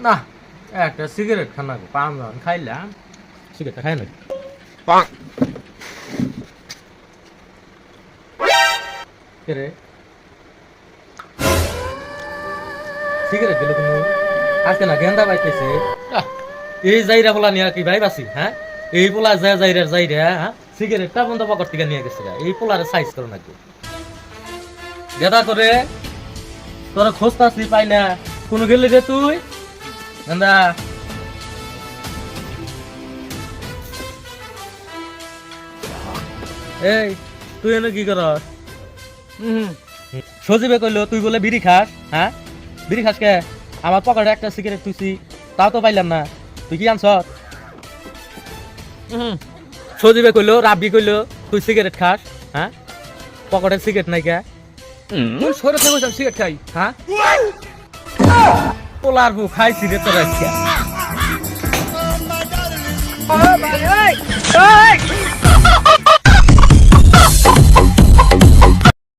না একটা সিগারেট খানা পান খাইলাম সিগারেটটা খাই না রে সিগারেট গেলে তুমি আজকে না গেন্দা পাইতেছে এই যাইরা বলা নিয়ে কি ভাই বাসি হ্যাঁ এই পোলা যাইরা হ্যাঁ সিগারেটটা বন্ধ পকেট থেকে নিয়ে গেছে এই পোলারে সাইজ করো নাকি গেদা করে তোরা খোঁজ পাসনি পাই না কোনো গেলি রে তুই গেন্দা এই তুই এনে কি কর সজীবে কইলো তুই বলে বিড়ি খাস হ্যাঁ বিড়ি খাস কে আমার পকেটে একটা সিগারেট তুইছি তাও তো পাইলাম না তুই কি আনছ সজীবে কইলো রাব্বি কইলো তুই সিগারেট খাস হ্যাঁ পকেটে সিগারেট নাই কে তুই সরে থেকে সিগারেট খাই হ্যাঁ পোলার বউ খাইছি রে তোরা